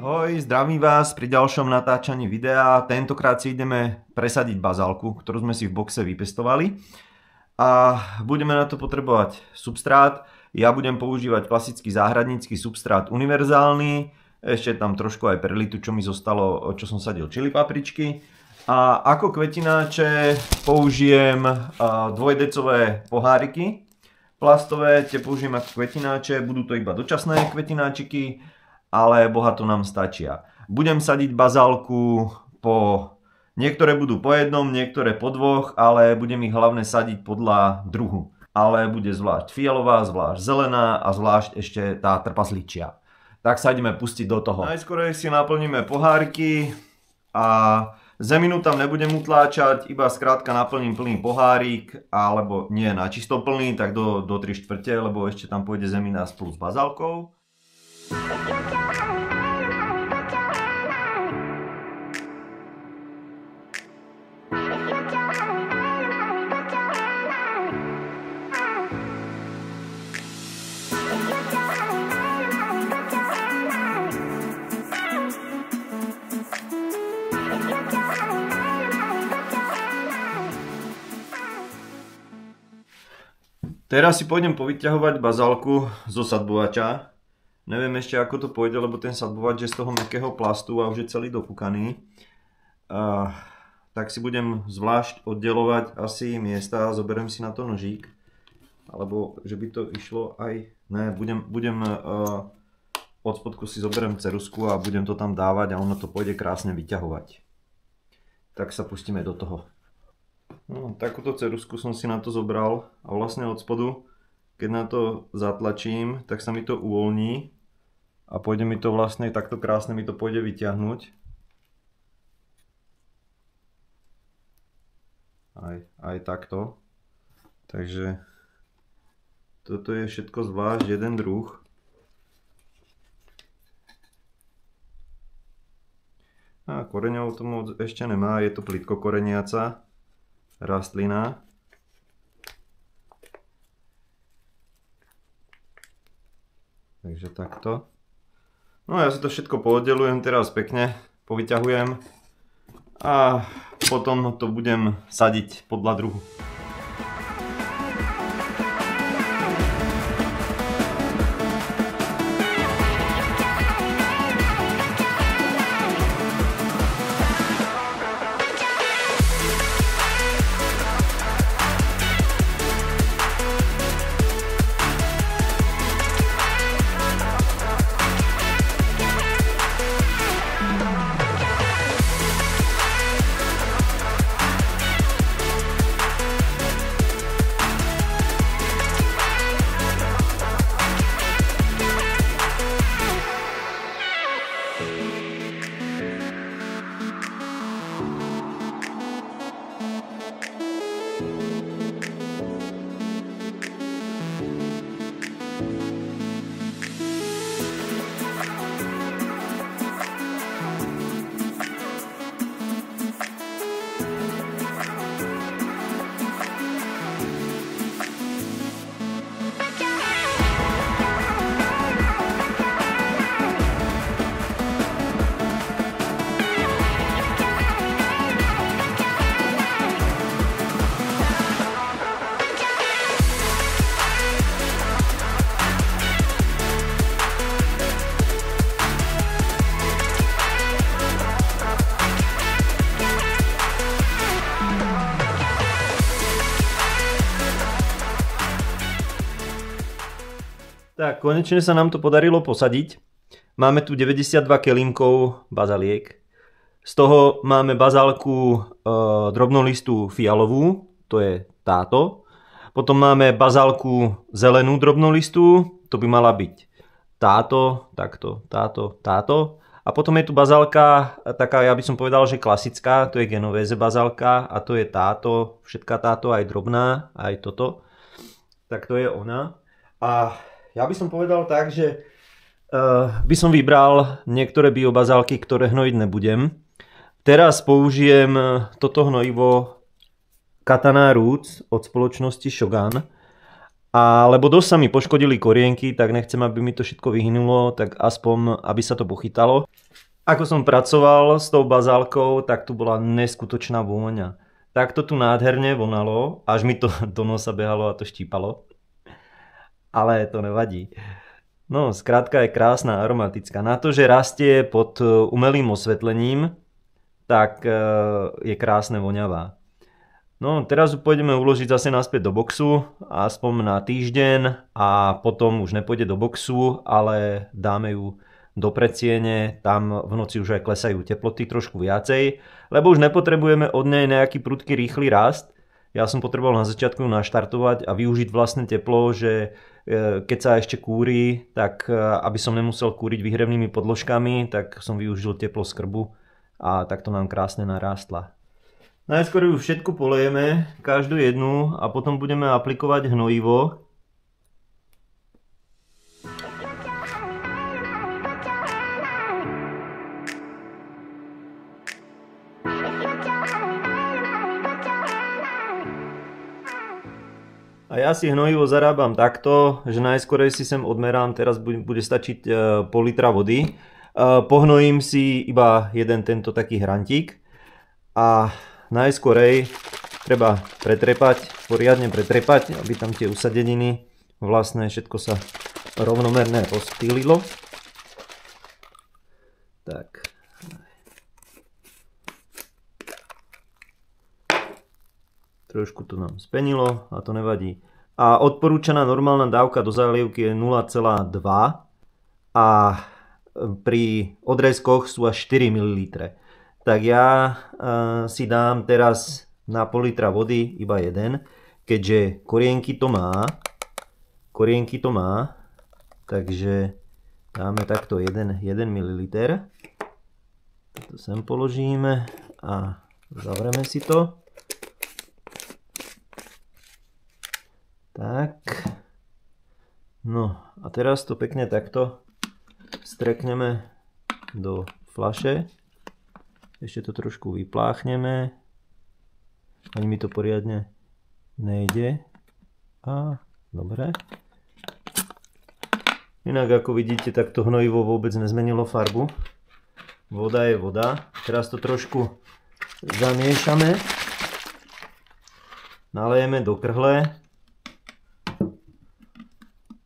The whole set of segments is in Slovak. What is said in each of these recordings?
Ahoj, zdravím vás pri ďalšom natáčaní videa. Tentokrát si ideme presadiť bazálku, ktorú sme si v boxe vypestovali. A budeme na to potrebovať substrát. Ja budem používať klasický záhradnícky substrát univerzálny. Ešte tam trošku aj perlitu, čo mi zostalo, čo som sadil čili papričky. A ako kvetináče použijem dvojdecové poháriky. Plastové, tie použijem ako kvetináče, budú to iba dočasné kvetináčiky, ale bohato nám stačia. Budem sadiť bazálku niektoré budú po jednom, niektoré po dvoch, ale budem ich hlavne sadiť podľa druhu. Ale bude zvlášť fialová, zvlášť zelená a zvlášť ešte tá trpasličia. Tak sa ideme pustiť do toho. Najskôr si naplníme poháriky a zeminu tam nebudem utláčať, iba skrátka naplním plný pohárik, alebo nie na čisto plný, tak do 3/4, lebo ešte tam pôjde zemina spolu s bazálkou. Teraz si pôjdem povyťahovať bazálku zo sadbovača. Neviem ešte ako to pôjde, lebo ten sadbovač je z toho mäkkého plastu a už je celý dofúkaný. Tak si budem zvlášť oddelovať asi miesta, zoberiem si na to nožík. Alebo že by to išlo aj... Ne, budem od spodku si zoberiem ceruzku a budem to tam dávať a ono to pôjde krásne vyťahovať. Tak sa pustíme do toho. No, takúto ceruzku som si na to zobral a vlastne od spodu, keď na to zatlačím, tak sa mi to uvoľní a pôjde mi to vlastne takto krásne mi to pôjde vyťahnuť. Aj takto. Takže toto je všetko zvlášť jeden druh. A koreňov to moc ešte nemá, je to plitko koreniaca rastlina. Takže takto. No ja si to všetko pooddelujem teraz pekne, povyťahujem a potom to budem sadiť podľa druhu. Tak, konečne sa nám to podarilo posadiť. Máme tu 92 kelímkov bazaliek. Z toho máme bazálku drobnolistú fialovú, to je táto. Potom máme bazálku zelenú drobnolistú, to by mala byť táto, takto, táto. A potom je tu bazálka, taká, ja by som povedal, že klasická, to je Genovese bazálka a to je táto, všetká táto, aj drobná, aj toto. Tak to je ona. A ja by som povedal tak, že by som vybral niektoré biobazálky, ktoré hnojiť nebudem. Teraz použijem toto hnojivo Katana Roots od spoločnosti Shogun. lebo dosť sa mi poškodili korienky, tak nechcem, aby mi to všetko vyhynulo, tak aspoň, aby sa to pochytalo. Ako som pracoval s tou bazálkou, tak tu bola neskutočná vôňa. Tak to tu nádherne vonalo, až mi to do nosa behalo a to štípalo. Ale to nevadí. No, skrátka je krásna, aromatická. Na to, že rastie pod umelým osvetlením, tak je krásne voňavá. No, teraz ju pôjdeme uložiť zase naspäť do boxu, aspoň na týždeň a potom už nepôjde do boxu, ale dáme ju do predsiene, tam v noci už aj klesajú teploty trošku viacej, lebo už nepotrebujeme od nej nejaký prudký rýchly rast. Ja som potreboval na začiatku naštartovať a využiť vlastné teplo, že keď sa ešte kúri, tak aby som nemusel kúriť výhrevnými podložkami, tak som využil teplo z krbu a takto nám krásne narástla. Najskôr ju všetku polejeme, každú jednu, a potom budeme aplikovať hnojivo. A ja si hnojivo zarábam takto, že najskôr si sem odmerám, teraz bude stačiť pol litra vody. Pohnojím si iba jeden tento taký hrantík a najskorej treba pretrepať, poriadne pretrepať, aby tam tie usadeniny vlastné všetko sa rovnomerne rozptýlilo. Tak. Trošku to nám spenilo a to nevadí. A odporúčaná normálna dávka do zalievky je 0,2 a pri odrezkoch sú až 4 ml. Tak ja si dám teraz na pol litra vody iba jeden, keďže korienky to má, takže dáme takto 1 ml. To sem položíme a zavrieme si to. Tak, no a teraz to pekne takto strekneme do fľaše. Ešte to trošku vypláchneme. Ani mi to poriadne nejde. A dobre. Inak ako vidíte, tak to hnojivo vôbec nezmenilo farbu. Voda je voda. Teraz to trošku zamiešame. Nalejeme do krhle.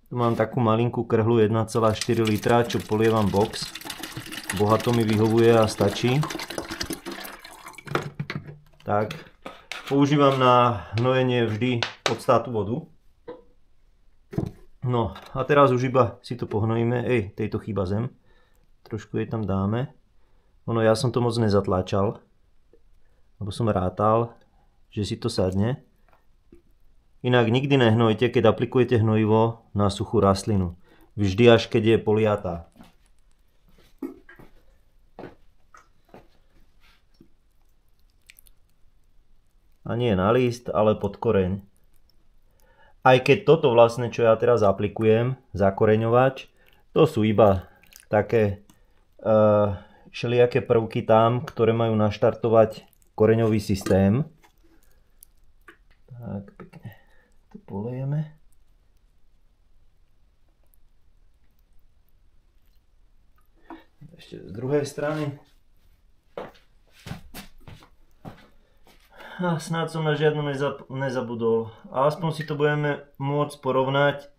Tu mám takú malinkú krhlu 1,4 litra, čo polievam box. Bohato mi vyhovuje a stačí. Tak, používam na hnojenie vždy odstátu vodu. No a teraz už iba si to pohnojíme. Tejto chýba zem. Trošku jej tam dáme. Ono, ja som to moc nezatláčal, lebo som rátal, že si to sadne. Inak nikdy nehnojte, keď aplikujete hnojivo na suchú rastlinu. Vždy až keď je poliatá. A nie na list, ale pod koreň. Aj keď toto vlastne, čo ja teraz aplikujem, zakoreňovač, to sú iba také všelijaké prvky tam, ktoré majú naštartovať koreňový systém. Tak, pekne to polejeme. Ešte z druhej strany. A snáď som na žiadnu nezabudol. A aspoň si to budeme môcť porovnať,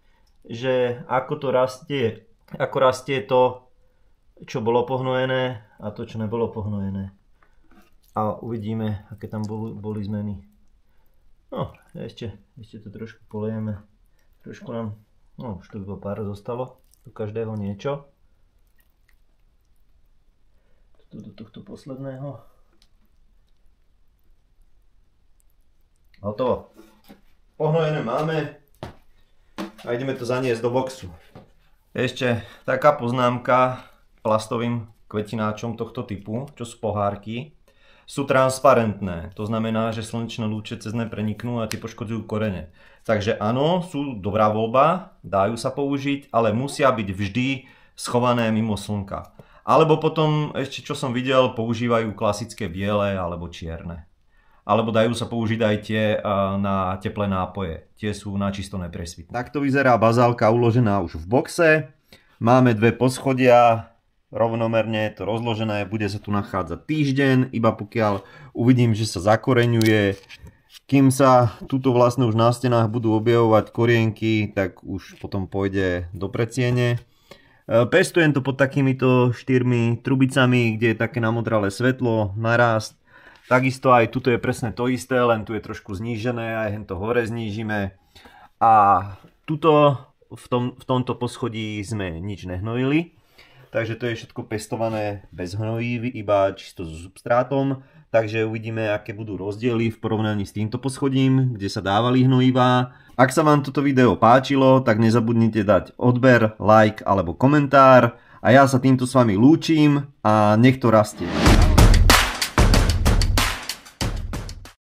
že ako to rastie, ako rastie to, čo bolo pohnojené a to, čo nebolo pohnojené. A uvidíme, aké tam boli zmeny. No, ešte to trošku polejeme. Trošku nám, no už tu iba pár zostalo, do každého niečo. Do tohto posledného. Hotovo. Pohnojené máme a ideme to zaniesť do boxu. Ešte taká poznámka plastovým kvetináčom tohto typu, čo sú pohárky, sú transparentné. To znamená, že slnečné lúče cez ne preniknú a tie poškodzujú korene. Takže áno, sú dobrá voľba, dajú sa použiť, ale musia byť vždy schované mimo slnka. Alebo potom ešte čo som videl, používajú klasické biele alebo čierne. alebo dajú sa použiť aj tie na teplé nápoje. Tie sú načisto nepresvitné. Takto vyzerá bazálka uložená už v boxe. Máme dve poschodia, rovnomerne je to rozložené, bude sa tu nachádzať týždeň, iba pokiaľ uvidím, že sa zakoreňuje. Kým sa tuto vlastne už na stenách budú objavovať korienky, tak už potom pôjde do predsiene. Pestujem to pod takýmito 4 trubicami, kde je také namodralé svetlo, narast. Takisto aj tuto je presne to isté, len tu je trošku znížené, aj hento hore znížime. A tuto v tomto poschodí sme nič nehnojili. Takže to je všetko pestované bez hnojív, iba čisto so substrátom. Takže uvidíme, aké budú rozdiely v porovnaní s týmto poschodím, kde sa dávali hnojivá. Ak sa vám toto video páčilo, tak nezabudnite dať odber, like alebo komentár. A ja sa týmto s vami lúčim a nech to rastie.